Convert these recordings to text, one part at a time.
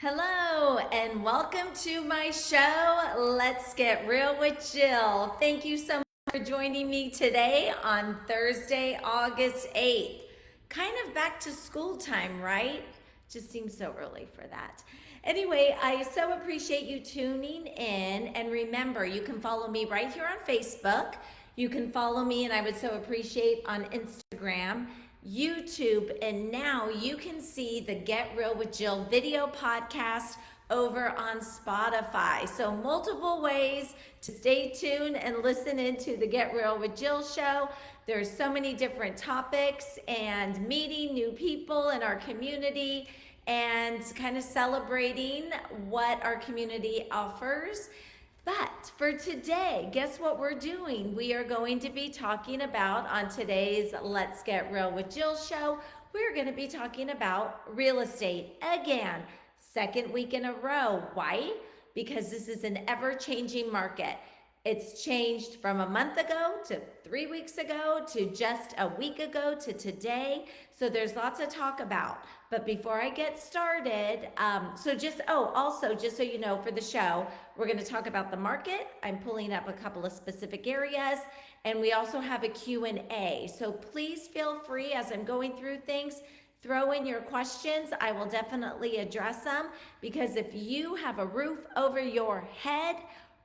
Hello and welcome to my show, Let's Get Real with Jill. Thank you so much for joining me today on Thursday, August 8th. Kind of back to school time, right? Just seems so early for that. Anyway, I so appreciate you tuning in. And remember, you can follow me right here on Facebook. You can follow me, and I would so appreciate on Instagram, YouTube, and now you can see the Get Real with Jill video podcast over on Spotify. So multiple ways to stay tuned and listen into the Get Real with Jill show. There's so many different topics and meeting new people in our community and kind of celebrating what our community offers. But for today, guess what we're doing? We are going to be talking about, on today's Let's Get Real with Jill show, we're going to be talking about real estate again, second week in a row. Why? Because this is an ever-changing market. It's changed from a month ago to 3 weeks ago to just a week ago to today. So there's lots to talk about. But before I get started, also, just so you know, for the show, we're going to talk about the market. I'm pulling up a couple of specific areas, and we also have a Q&A. So please feel free as I'm going through things, throw in your questions. I will definitely address them because if you have a roof over your head,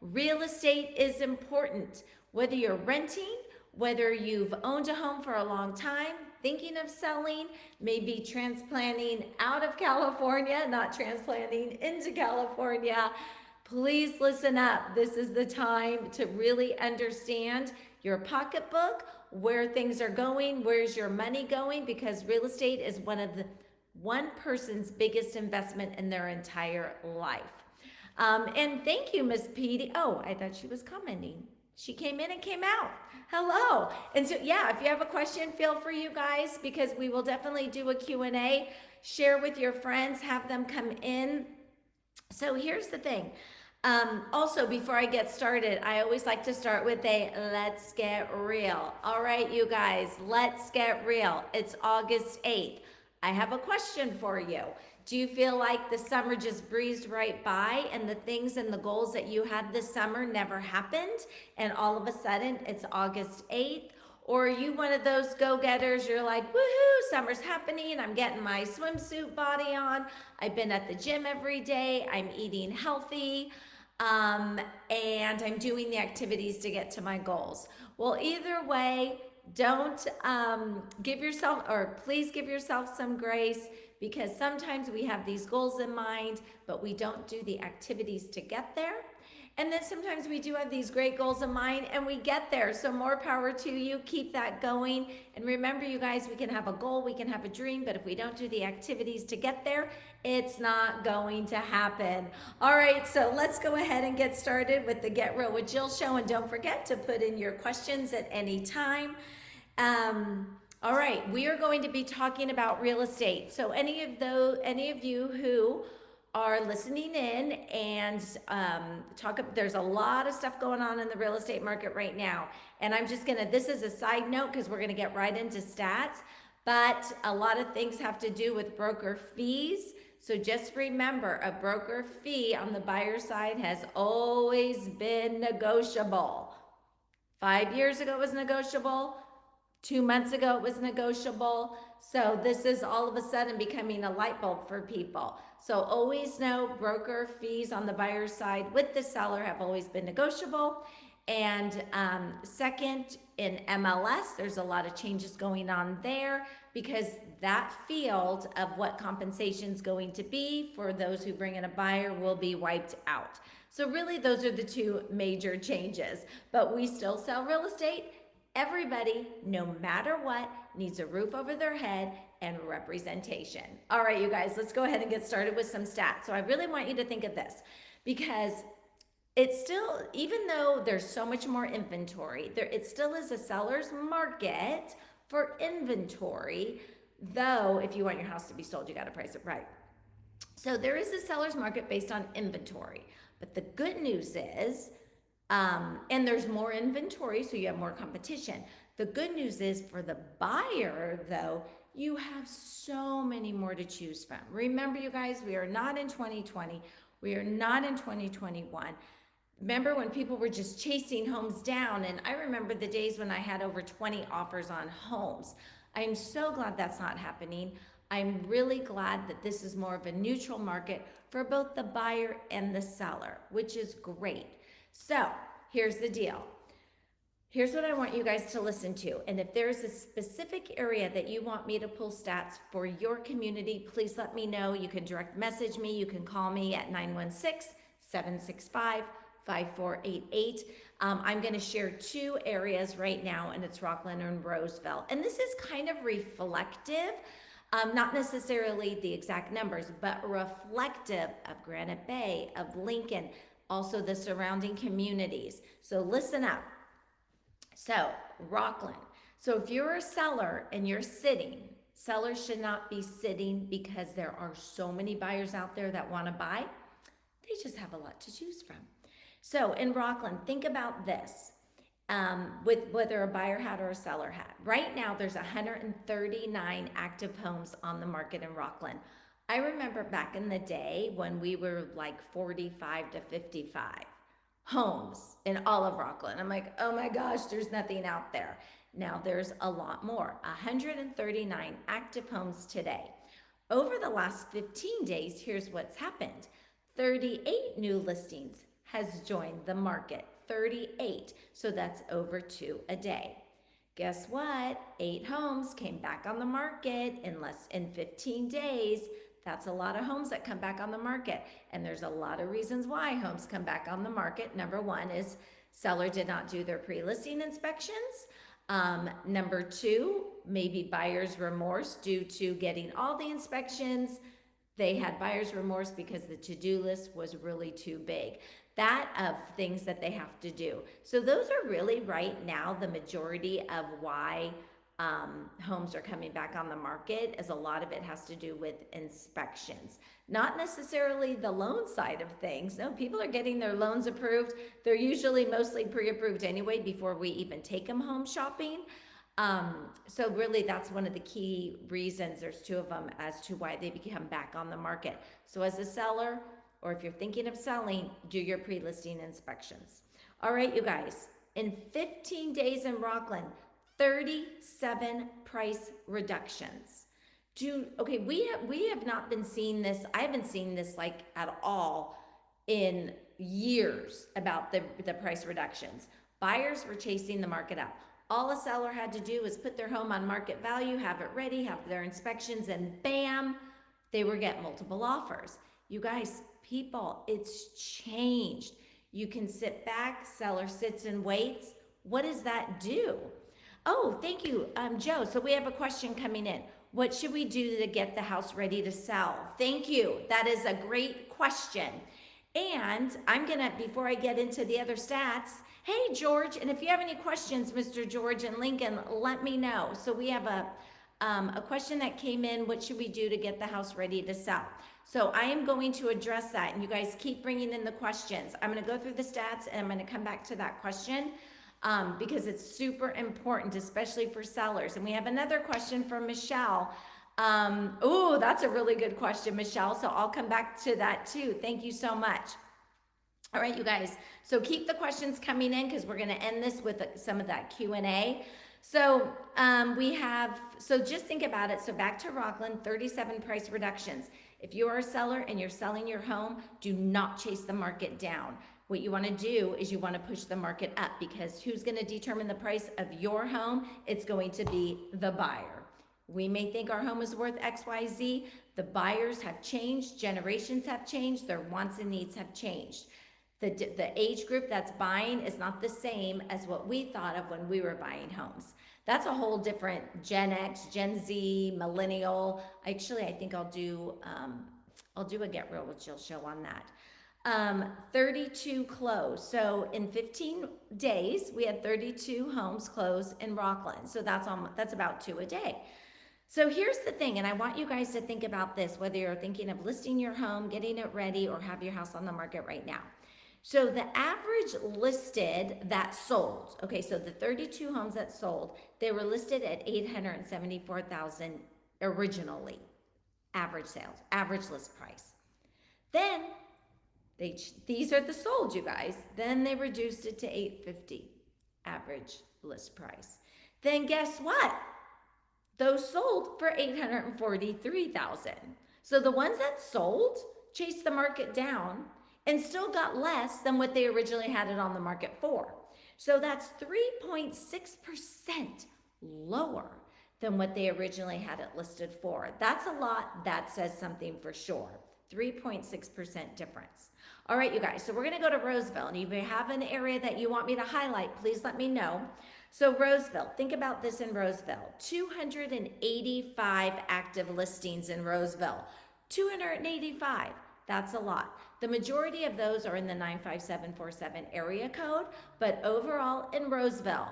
real estate is important. Whether you're renting, whether you've owned a home for a long time, thinking of selling, maybe transplanting out of California, not transplanting into California, please listen up. This is the time to really understand your pocketbook, where things are going, where's your money going, because real estate is one person's biggest investment in their entire life. And thank you, Miss Petey. Oh, I thought she was commenting. She came in and came out. Hello. And so, yeah, if you have a question, feel free, you guys, because we will definitely do a Q&A. Share with your friends, have them come in. So here's the thing. Also, before I get started, I always like to start with a let's get real. All right, you guys, let's get real. It's August 8th. I have a question for you. Do you feel like the summer just breezed right by and the things and the goals that you had this summer never happened and all of a sudden it's August 8th? Or are you one of those go-getters? You're like, woohoo, summer's happening. I'm getting my swimsuit body on. I've been at the gym every day. I'm eating healthy. And I'm doing the activities to get to my goals. Well, either way, don't give yourself, or please give yourself some grace, because sometimes we have these goals in mind, but we don't do the activities to get there. And then sometimes we do have these great goals in mind and we get there. So more power to you. Keep that going. And remember, you guys, we can have a goal, we can have a dream, but if we don't do the activities to get there, it's not going to happen. All right, so let's go ahead and get started with the Get Real with Jill show. And don't forget to put in your questions at any time. All right, we are going to be talking about real estate. So any of you who are listening in and there's a lot of stuff going on in the real estate market right now. And I'm just gonna, this is a side note because we're gonna get right into stats, but a lot of things have to do with broker fees. So just remember, a broker fee on the buyer side has always been negotiable. 5 years ago it was negotiable. 2 months ago it was negotiable. So this is all of a sudden becoming a light bulb for people. So always know broker fees on the buyer's side with the seller have always been negotiable. And second, in MLS, there's a lot of changes going on there because that field of what compensation is going to be for those who bring in a buyer will be wiped out. So really those are the two major changes, but we still sell real estate. Everybody, no matter what, needs a roof over their head and representation. All right, you guys, let's go ahead and get started with some stats. So I really want you to think of this because it's still, even though there's so much more inventory, it still is a seller's market for inventory, though if you want your house to be sold, you got to price it right. So there is a seller's market based on inventory. But the good news is, and there's more inventory, so you have more competition. The good news is for the buyer, though, You have so many more to choose from. Remember, you guys, we are not in 2020. We are not in 2021. Remember when people were just chasing homes down? And I remember the days when I had over 20 offers on homes. I'm so glad that's not happening. I'm really glad that this is more of a neutral market for both the buyer and the seller, which is great. So here's the deal. Here's what I want you guys to listen to. And if there's a specific area that you want me to pull stats for your community, please let me know. You can direct message me. You can call me at 916-765-5488. I'm going to share two areas right now, and it's Rockland and Roseville. And this is kind of reflective, not necessarily the exact numbers, but reflective of Granite Bay, of Lincoln, also the surrounding communities. So listen up. So, Rockland. So, if you're a seller and you're sitting, sellers should not be sitting because there are so many buyers out there that want to buy. They just have a lot to choose from. So, in Rockland, think about this with whether a buyer hat or a seller hat. Right now, there's 139 active homes on the market in Rockland. I remember back in the day when we were like 45 to 55 homes in all of Rockland. I'm like, oh my gosh, there's nothing out there. Now there's a lot more, 139 active homes today. Over the last 15 days, here's what's happened. 38 new listings has joined the market, 38. So that's over 2 a day. Guess what? 8 homes came back on the market in 15 days. That's a lot of homes that come back on the market. And there's a lot of reasons why homes come back on the market. Number one is seller did not do their pre-listing inspections. Number two, maybe buyer's remorse due to getting all the inspections. They had buyer's remorse because the to-do list was really too big. That of things that they have to do. So those are really right now the majority of why homes are coming back on the market, as a lot of it has to do with inspections, not necessarily the loan side of things. No, people are getting their loans approved. They're usually mostly pre-approved anyway before we even take them home shopping. So really that's one of the key reasons. There's 2 of them as to why they become back on the market. So as a seller, or if you're thinking of selling, do your pre-listing inspections. All right, you guys, in 15 days in Rockland, 37 price reductions. Okay, we have not been seeing this. I haven't seen this like at all in years about the price reductions. Buyers were chasing the market up. All a seller had to do was put their home on market value, have it ready, have their inspections, and bam, they were getting multiple offers. You guys, people, it's changed. You can sit back, seller sits and waits. What does that do? Oh, thank you, Joe. So we have a question coming in. What should we do to get the house ready to sell? Thank you. That is a great question. And I'm gonna, before I get into the other stats, hey, George, and if you have any questions, Mr. George and Lincoln, let me know. So we have a question that came in, what should we do to get the house ready to sell? So I am going to address that, and you guys keep bringing in the questions. I'm gonna go through the stats, and I'm gonna come back to that question. Because it's super important, especially for sellers. And we have another question from Michelle. Oh, that's a really good question, Michelle. So I'll come back to that too. Thank you so much. All right, you guys. So keep the questions coming in because we're going to end this with some of that Q&A. So so just think about it. So back to Rockland, 37 price reductions. If you are a seller and you're selling your home, do not chase the market down. What you want to do is you want to push the market up, because who's going to determine the price of your home? It's going to be the buyer. We may think our home is worth XYZ. The buyers have changed. Generations have changed. Their wants and needs have changed. The age group that's buying is not the same as what we thought of when we were buying homes. That's a whole different Gen X, Gen Z, millennial. Actually, I think I'll do a Get Real with Jill show on that. 32 closed. So in 15 days, we had 32 homes closed in Rockland. So that's about 2 a day. So here's the thing, and I want you guys to think about this, whether you're thinking of listing your home, getting it ready, or have your house on the market right now. So the average listed that sold, okay, so the 32 homes that sold, they were listed at $874,000 originally, average sales, average list price. Then these are the sold, you guys. Then they reduced it to $850 average list price. Then guess what? Those sold for $843,000. So the ones that sold chased the market down and still got less than what they originally had it on the market for. So that's 3.6% lower than what they originally had it listed for. That's a lot. That says something for sure. 3.6% difference. All right, you guys, so we're gonna go to Roseville, and if you have an area that you want me to highlight, please let me know. So Roseville, think about this in Roseville, 285 active listings in Roseville, 285, that's a lot. The majority of those are in the 95747 area code, but overall in Roseville,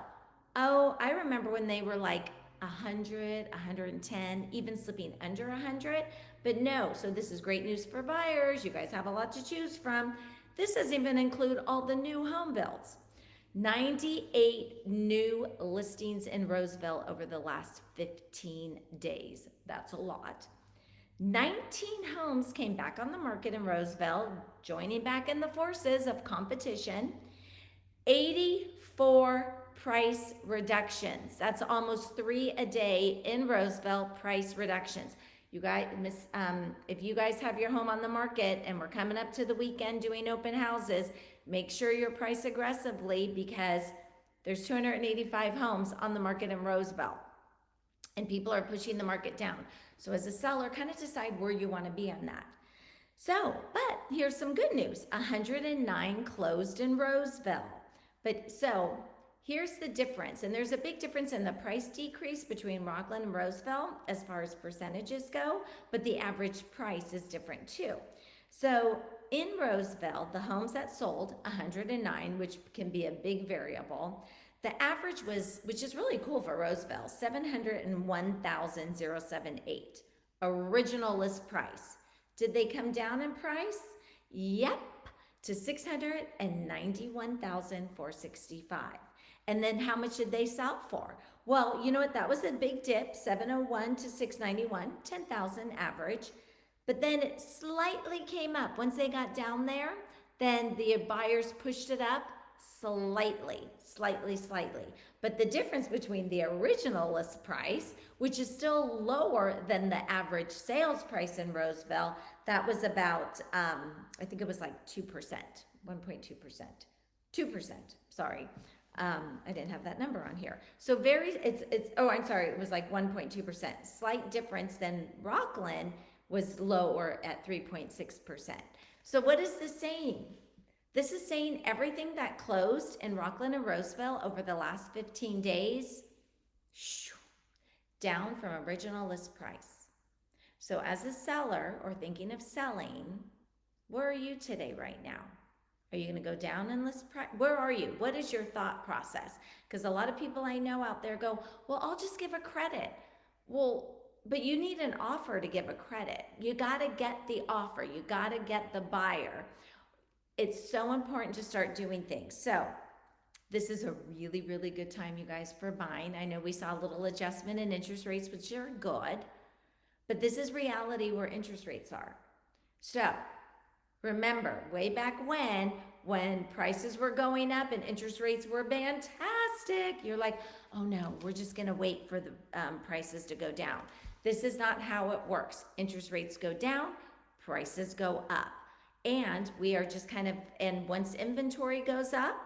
oh, I remember when they were like 100, 110, even slipping under 100, but no, so this is great news for buyers. You guys have a lot to choose from. This doesn't even include all the new home builds. 98 new listings in Roseville over the last 15 days. That's a lot. 19 homes came back on the market in Roseville, joining back in the forces of competition. 84 price reductions. That's almost 3 a day in Roseville, price reductions. You guys, if you guys have your home on the market and we're coming up to the weekend doing open houses, make sure you're priced aggressively because there's 285 homes on the market in Roseville and people are pushing the market down. So as a seller, kind of decide where you want to be on that. So, but here's some good news. 109 closed in Roseville. But so here's the difference, and there's a big difference in the price decrease between Rockland and Roseville as far as percentages go, but the average price is different too. So in Roseville, the homes that sold, 109, which can be a big variable, the average was, which is really cool for Roseville, 701,078, original list price. Did they come down in price? Yep, to 691,465. And then how much did they sell for? Well, you know what? That was a big dip, 701 to 691, 10,000 average. But then it slightly came up. Once they got down there, then the buyers pushed it up slightly. But the difference between the original list price, which is still lower than the average sales price in Roseville, that was about, I think it was like 2%, 1.2%, 2%, sorry. I didn't have that number on here. So I'm sorry, it was like 1.2%. Slight difference than Rockland was lower at 3.6%. So what is this saying? This is saying everything that closed in Rockland and Roseville over the last 15 days, down from original list price. So as a seller or thinking of selling, where are you today right now? Are you going to go down in list price? Where are you? What is your thought process? Because a lot of people I know out there go, well, I'll just give a credit. Well, but you need an offer to give a credit. You got to get the offer. You got to get the buyer. It's so important to start doing things. So this is a really, really good time, you guys, for buying. I know we saw a little adjustment in interest rates, which are good, but this is reality where interest rates are. So remember, way back when prices were going up and interest rates were fantastic, you're like, oh no, we're just gonna wait for the prices to go down. This is not how it works. Interest rates go down, prices go up. And we are just and once inventory goes up,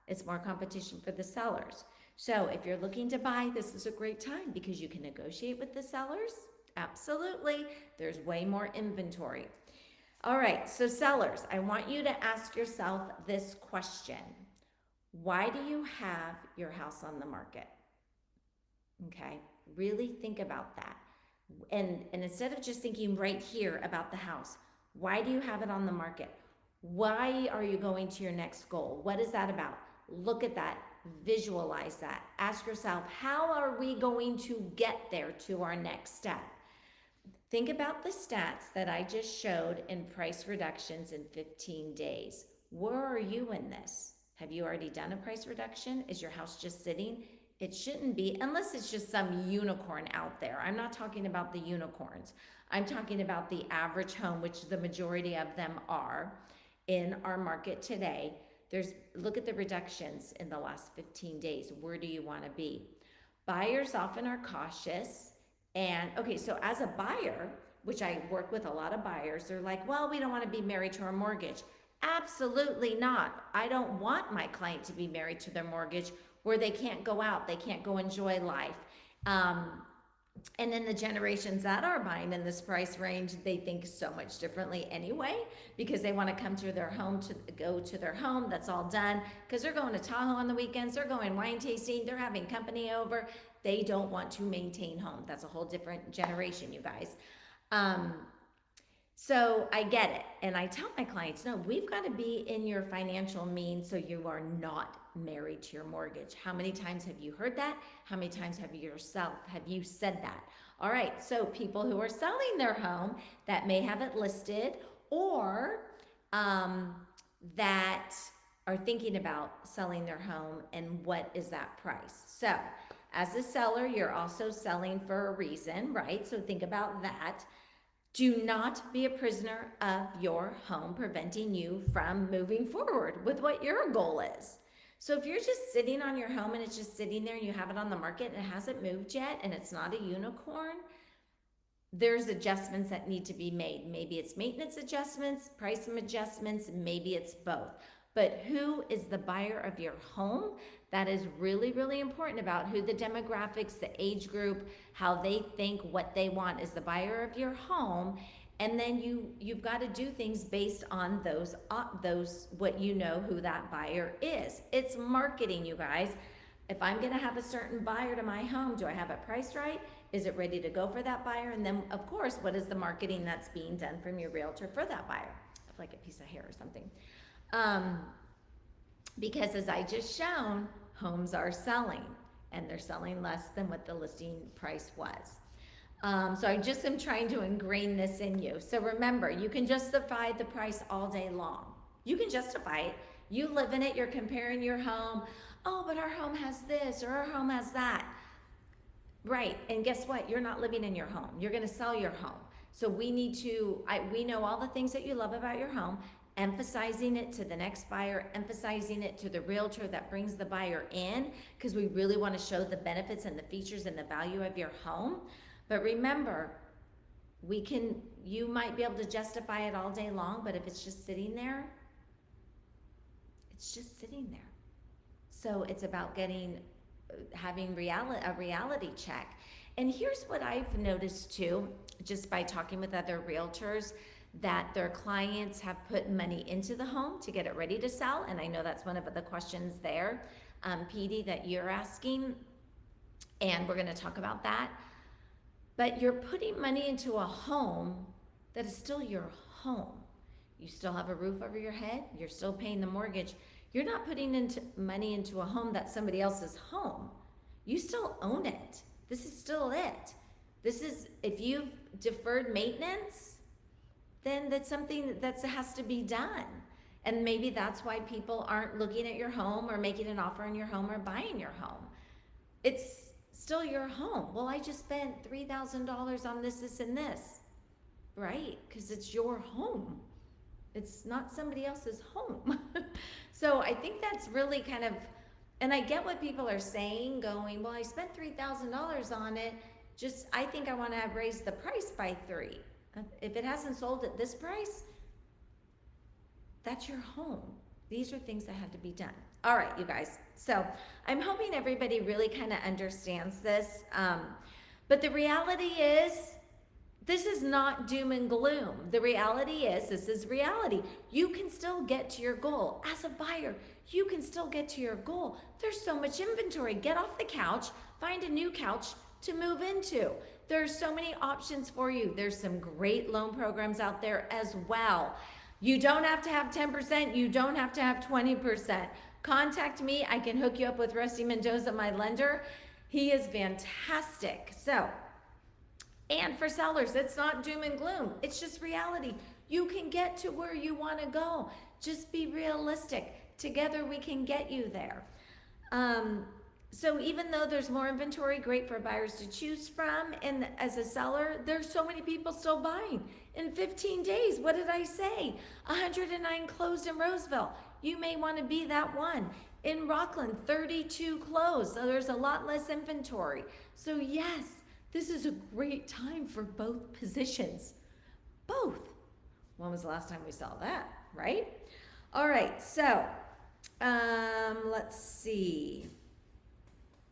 it's more competition for the sellers. So if you're looking to buy, this is a great time because you can negotiate with the sellers. Absolutely. There's way more inventory. All right, so sellers, I want you to ask yourself this question. Why do you have your house on the market? Okay, really think about that. And instead of just thinking right here about the house, why do you have it on the market? Why are you going to your next goal? What is that about? Look at that, visualize that. Ask yourself, how are we going to get there to our next step? Think about the stats that I just showed in price reductions in 15 days. Where are you in this? Have you already done a price reduction? Is your house just sitting It shouldn't be, unless it's just some unicorn out there. I'm not talking about the unicorns. I'm talking about the average home, which the majority of them are in our market today. Look at the reductions in the last 15 days. Where do you want to be? Buyers often are cautious. And okay, so as a buyer, which I work with a lot of buyers, they're like, well, we don't want to be married to our mortgage. Absolutely not. I don't want my client to be married to their mortgage where they can't go out, they can't go enjoy life. And then the generations that are buying in this price range, they think so much differently anyway, because they want to come to their home, to go to their home that's all done, because they're going to Tahoe on the weekends, they're going wine tasting, they're having company over. They don't want to maintain home. That's a whole different generation, you guys. So I get it. And I tell my clients, no, we've got to be in your financial means so you are not married to your mortgage. How many times have you heard that? How many times have you said that? All right, so people who are selling their home that may have it listed, or that are thinking about selling their home, and what is that price? So as a seller, you're also selling for a reason, right? So think about that. Do not be a prisoner of your home, preventing you from moving forward with what your goal is. So if you're just sitting on your home and it's just sitting there and you have it on the market and it hasn't moved yet and it's not a unicorn, there's adjustments that need to be made. Maybe it's maintenance adjustments, price adjustments, maybe it's both. But who is the buyer of your home? That is really, really important, about who the demographics, the age group, how they think, what they want is the buyer of your home. And then you've got to do things based on those what you know who that buyer is. It's marketing, you guys. If I'm going to have a certain buyer to my home, do I have it priced right? Is it ready to go for that buyer? And then, of course, what is the marketing that's being done from your realtor for that buyer? I have like a piece of hair or something. Because as I just shown, homes are selling, and they're selling less than what the listing price was. So I just am trying to ingrain this in you. So remember, you can justify the price all day long. You can justify it. You live in it, you're comparing your home. Oh, but our home has this, or our home has that. Right, and guess what? You're not living in your home. You're gonna sell your home. So we know all the things that you love about your home, emphasizing it to the next buyer, emphasizing it to the realtor that brings the buyer in, because we really want to show the benefits and the features and the value of your home. But remember, you might be able to justify it all day long, but if it's just sitting there, it's just sitting there. So it's about having a reality check. And here's what I've noticed too, just by talking with other realtors, that their clients have put money into the home to get it ready to sell. And I know that's one of the questions there, Petey, that you're asking. And we're gonna talk about that. But you're putting money into a home that is still your home. You still have a roof over your head. You're still paying the mortgage. You're not putting money into a home that's somebody else's home. You still own it. This is still it. If you've deferred maintenance, then that's something that has to be done. And maybe that's why people aren't looking at your home or making an offer on your home or buying your home. It's still your home. Well, I just spent $3,000 on this, and this, right? Because it's your home. It's not somebody else's home. So I think that's really kind of, and I get what people are saying, going, well, I spent $3,000 on it. I think I want to have raised the price by $3,000. If it hasn't sold at this price, that's your home. These are things that had to be done. All right, you guys. So I'm hoping everybody really kind of understands this. But the reality is, this is not doom and gloom. The reality is, this is reality. You can still get to your goal. As a buyer, you can still get to your goal. There's so much inventory. Get off the couch, find a new couch to move into. There's so many options for you. There's some great loan programs out there as well. You don't have to have 10%. You don't have to have 20%. Contact me. I can hook you up with Rusty Mendoza, my lender. He is fantastic. So, and for sellers, it's not doom and gloom. It's just reality. You can get to where you want to go. Just be realistic. Together we can get you there. So even though there's more inventory, great for buyers to choose from, and as a seller, there's so many people still buying. In 15 days, what did I say? 109 closed in Roseville. You may want to be that one. In Rockland, 32 closed. So there's a lot less inventory. So yes, this is a great time for both positions. Both. When was the last time we saw that, right? All right, so let's see.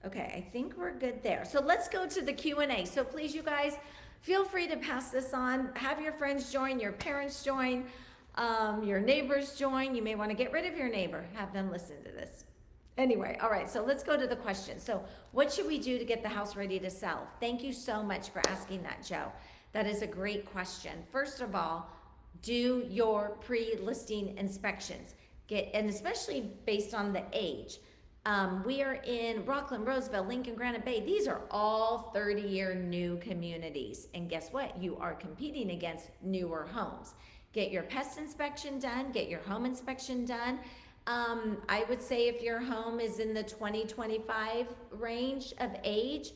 Okay, I think we're good there. So let's go to the Q&A. So please, you guys, feel free to pass this on. Have your friends join, your parents join, your neighbors join. You may want to get rid of your neighbor. Have them listen to this. Anyway, all right, so let's go to the question. So what should we do to get the house ready to sell? Thank you so much for asking that, Joe. That is a great question. First of all, do your pre-listing inspections. And especially based on the age. We are in Rockland, Roseville, Lincoln, Granite Bay. These are all 30-year new communities. And guess what? You are competing against newer homes. Get your pest inspection done, get your home inspection done. I would say if your home is in the 20-25 range of age,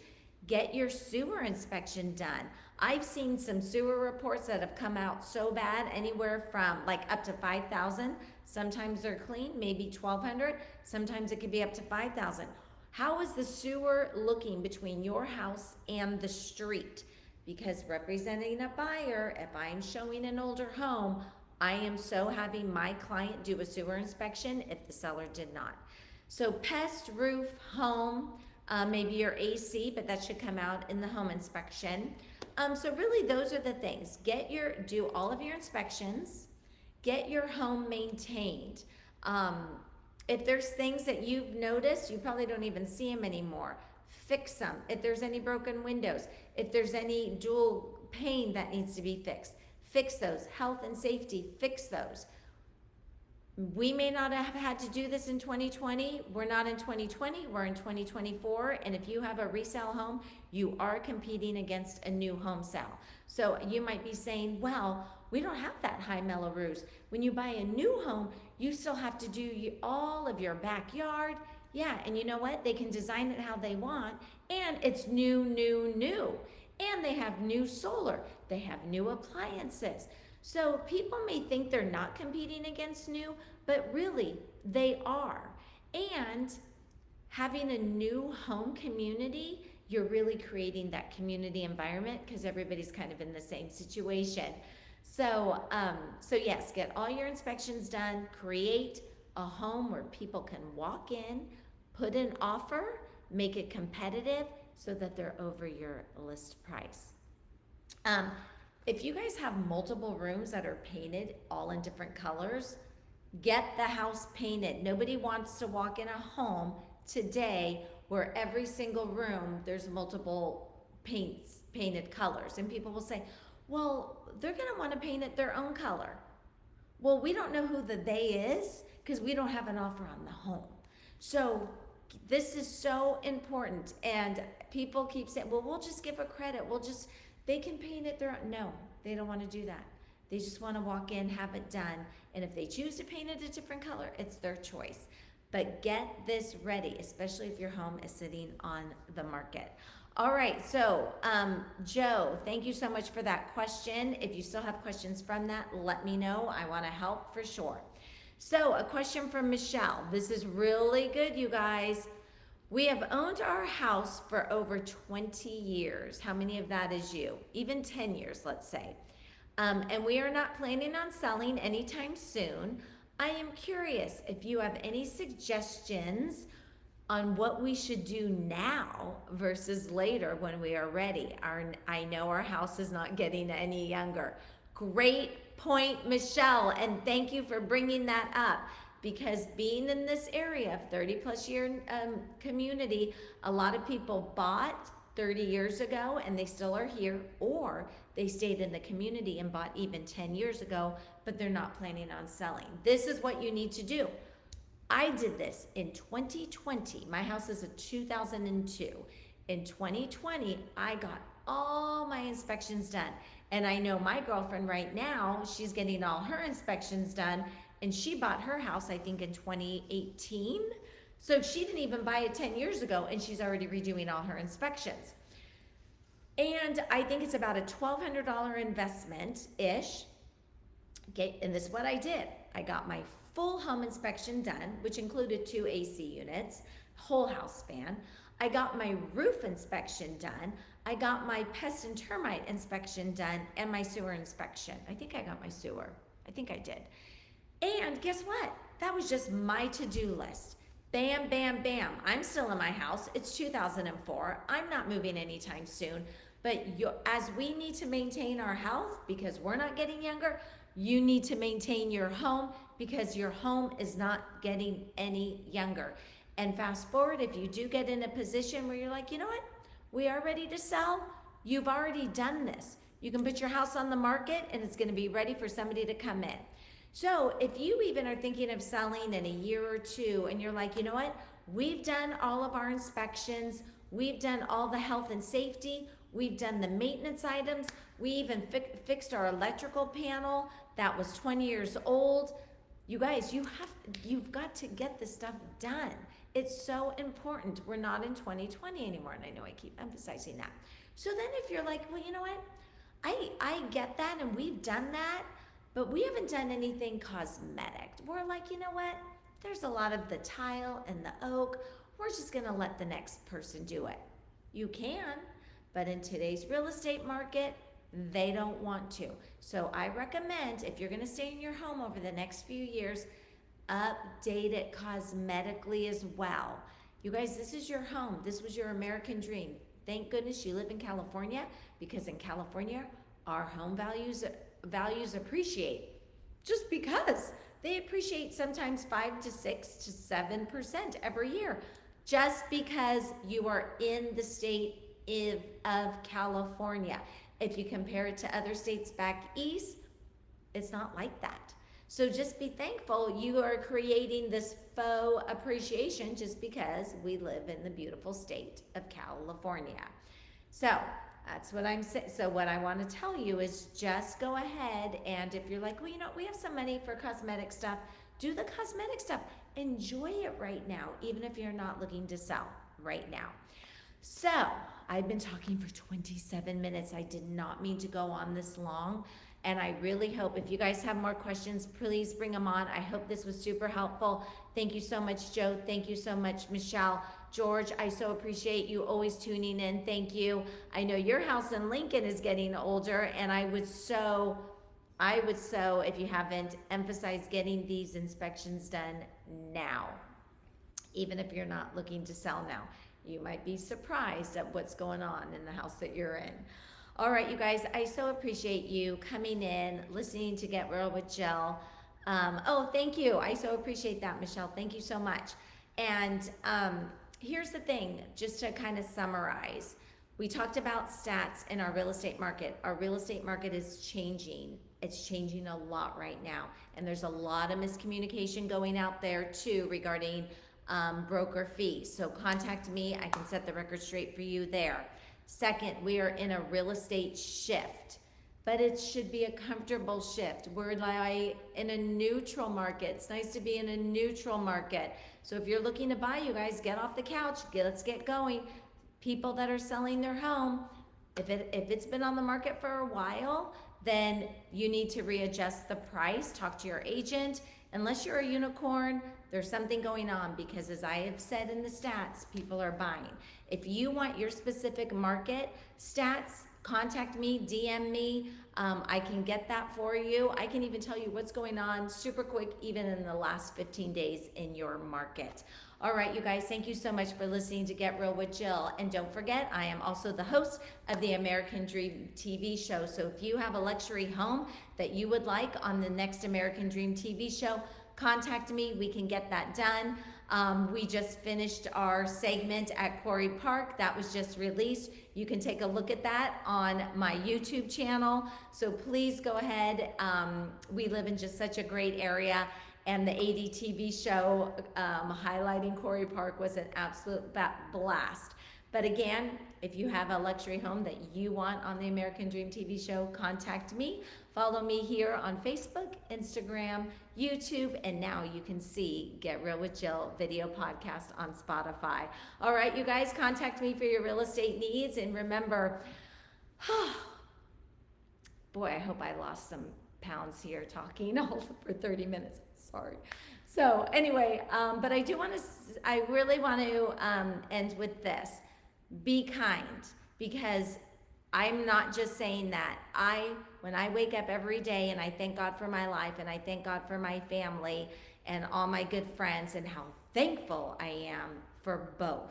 get your sewer inspection done. I've seen some sewer reports that have come out so bad, anywhere from like up to 5,000. Sometimes they're clean, maybe 1,200. Sometimes it could be up to 5,000. How is the sewer looking between your house and the street? Because representing a buyer, if I'm showing an older home, I am so having my client do a sewer inspection if the seller did not. So pest, roof, home, maybe your AC, but that should come out in the home inspection. So really those are the things. Do all of your inspections, get your home maintained. If there's things that you've noticed, you probably don't even see them anymore. Fix them. If there's any broken windows, if there's any dual pane that needs to be fixed, fix those. Health and safety, fix those. We may not have had to do this in 2020. We're not in 2020, we're in 2024. And if you have a resale home, you are competing against a new home sale. So you might be saying, well, we don't have that high Mello-Roos. When you buy a new home, you still have to do all of your backyard. Yeah, and you know what? They can design it how they want, and it's new, new, new. And they have new solar, they have new appliances. So people may think they're not competing against new, but really they are. And having a new home community, you're really creating that community environment because everybody's kind of in the same situation. So yes, get all your inspections done, create a home where people can walk in, put an offer, make it competitive so that they're over your list price. If you guys have multiple rooms that are painted all in different colors, get the house painted. Nobody wants to walk in a home today where every single room there's multiple painted colors. And people will say, well, they're gonna wanna paint it their own color. Well, we don't know who the they is because we don't have an offer on the home. So this is so important. And people keep saying, well, we'll just give a credit. They can paint it their own. No, they don't want to do that. They just want to walk in, have it done. And if they choose to paint it a different color, it's their choice. But get this ready, especially if your home is sitting on the market. All right, so Joe, thank you so much for that question. If you still have questions from that, let me know. I want to help for sure. So a question from Michelle. This is really good, you guys. We have owned our house for over 20 years. How many of that is you? Even 10 years, let's say. And we are not planning on selling anytime soon. I am curious if you have any suggestions on what we should do now versus later when we are ready. I know our house is not getting any younger. Great point, Michelle, and thank you for bringing that up. Because being in this area, 30 plus year community, a lot of people bought 30 years ago and they still are here, or they stayed in the community and bought even 10 years ago, but they're not planning on selling. This is what you need to do. I did this in 2020. My house is a 2002. In 2020, I got all my inspections done. And I know my girlfriend right now, she's getting all her inspections done. And she bought her house, I think, in 2018. So she didn't even buy it 10 years ago, and she's already redoing all her inspections. And I think it's about a $1,200 investment ish. Okay, and this is what I did. I got my full home inspection done, which included 2 AC units, whole house fan. I got my roof inspection done. I got my pest and termite inspection done, and my sewer inspection. I think I got my sewer. I think I did. And guess what? That was just my to-do list. Bam, bam, bam. I'm still in my house. It's 2004. I'm not moving anytime soon. But as we need to maintain our health because we're not getting younger, you need to maintain your home because your home is not getting any younger. And fast forward, if you do get in a position where you're like, you know what, we are ready to sell, you've already done this. You can put your house on the market and it's gonna be ready for somebody to come in. So if you even are thinking of selling in a year or two and you're like, you know what, we've done all of our inspections, we've done all the health and safety, we've done the maintenance items, we even fixed our electrical panel that was 20 years old. You guys, you've got to get this stuff done. It's so important. We're not in 2020 anymore, and I know I keep emphasizing that. So then if you're like, well, you know what, I get that and we've done that, but we haven't done anything cosmetic. We're like, you know what, there's a lot of the tile and the oak. We're just gonna let the next person do it. You can, but in today's real estate market, they don't want to. So I recommend if you're gonna stay in your home over the next few years, update it cosmetically as well. You guys, this is your home. This was your American dream. Thank goodness you live in California, because in California, our home values appreciate just because they appreciate sometimes 5 to 6 to 7% every year, just because you are in the state of California. If you compare it to other states back east, it's not like that. So just be thankful you are creating this faux appreciation just because we live in the beautiful state of California. So that's what I'm saying. So what I want to tell you is just go ahead, and if you're like, well, you know, we have some money for cosmetic stuff, do the cosmetic stuff. Enjoy it right now, even if you're not looking to sell right now. So I've been talking for 27 minutes. I did not mean to go on this long. And I really hope if you guys have more questions, please bring them on. I hope this was super helpful. Thank you so much, Joe. Thank you so much, Michelle. George, I so appreciate you always tuning in. Thank you. I know your house in Lincoln is getting older, and I would so, if you haven't, emphasize getting these inspections done now, even if you're not looking to sell now. You might be surprised at what's going on in the house that you're in. All right, you guys, I so appreciate you coming in, listening to Get Real with Jill. Oh, thank you. I so appreciate that, Michelle. Thank you so much. And here's the thing, just to kind of summarize. We talked about stats in our real estate market. Our real estate market is changing. It's changing a lot right now. And there's a lot of miscommunication going out there too regarding broker fees. So contact me. I can set the record straight for you there. Second, we are in a real estate shift, but it should be a comfortable shift. We're like in a neutral market. It's nice to be in a neutral market. So if you're looking to buy, you guys get off the couch. Let's get going. People that are selling their home, if it's been on the market for a while, then you need to readjust the price. Talk to your agent. Unless you're a unicorn, there's something going on, because as I have said in the stats, people are buying. If you want your specific market stats, contact me, DM me. I can get that for you. I can even tell you what's going on super quick, even in the last 15 days in your market. All right, you guys, thank you so much for listening to Get Real with Jill. And don't forget, I am also the host of the American Dream TV show. So if you have a luxury home that you would like on the next American Dream TV show, contact me. We can get that done. We just finished our segment at Quarry Park. That was just released. You can take a look at that on my YouTube channel. So please go ahead. We live in just such a great area. And the AD TV show highlighting Quarry Park was an absolute blast. But again, if you have a luxury home that you want on the American Dream TV show, contact me. Follow me here on Facebook, Instagram, YouTube, and now you can see Get Real with Jill video podcast on Spotify. All right, you guys, contact me for your real estate needs. And remember, boy, I hope I lost some pounds here talking all for 30 minutes. Sorry. So anyway, but I really want to end with this. Be kind, because I'm not just saying that. When I wake up every day and I thank God for my life and I thank God for my family and all my good friends and how thankful I am for both.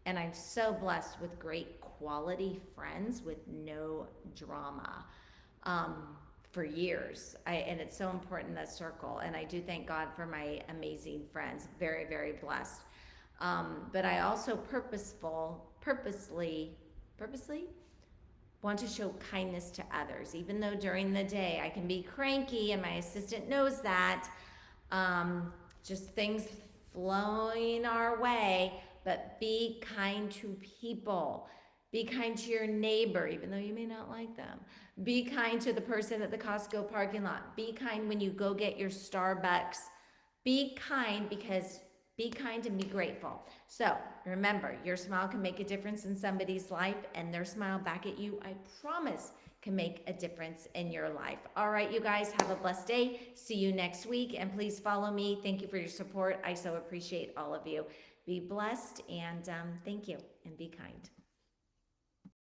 And I'm so blessed with great quality friends with no drama for years. And it's so important, that circle. And I do thank God for my amazing friends. Very, very blessed. But I also purposely want to show kindness to others, even though during the day I can be cranky, and my assistant knows that. Just things flowing our way, but be kind to people. Be kind to your neighbor, even though you may not like them. Be kind to the person at the Costco parking lot. Be kind when you go get your Starbucks. Be kind, because be kind and be grateful. So remember, your smile can make a difference in somebody's life, and their smile back at you, I promise, can make a difference in your life. All right, you guys, have a blessed day. See you next week, and please follow me. Thank you for your support. I so appreciate all of you. Be blessed, and thank you, and be kind.